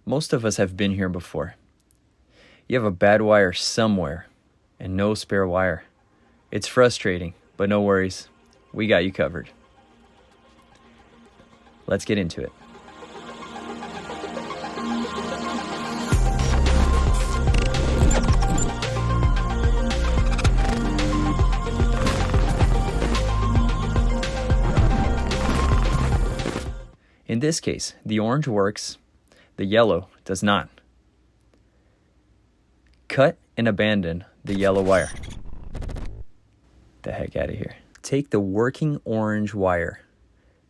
Most of us have been here before. You have a bad wire somewhere and no spare wire. It's frustrating, but no worries. We got you covered. Let's get into it. In this case, the orange works, the yellow does not. Cut and abandon the yellow wire. The heck out of here. Take the working orange wire.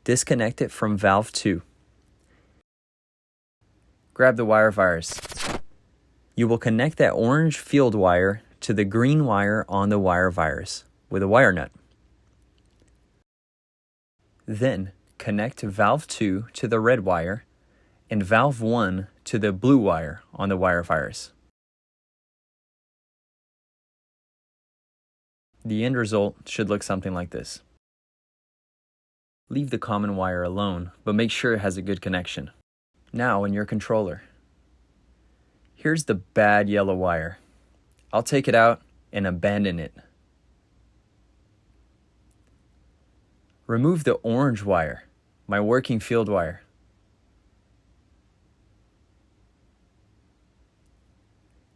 Disconnect it from valve 2. Grab the Wirevirus. You will connect that orange field wire to the green wire on the Wirevirus with a wire nut. Then, connect valve 2 to the red wire and valve 1 to the blue wire on the Wirevirus. The end result should look something like this. Leave the common wire alone, but make sure it has a good connection. Now in your controller. Here's the bad yellow wire. I'll take it out and abandon it. Remove the orange wire, my working field wire.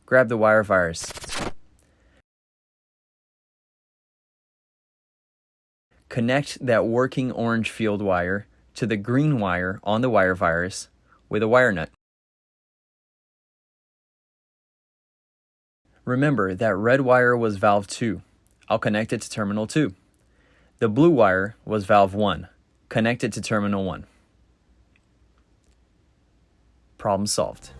Grab the Wirevirus. Connect that working orange field wire to the green wire on the Wirevirus with a wire nut. Remember that red wire was valve 2. I'll connect it to terminal 2. The blue wire was valve 1. Connect it to terminal 1. Problem solved.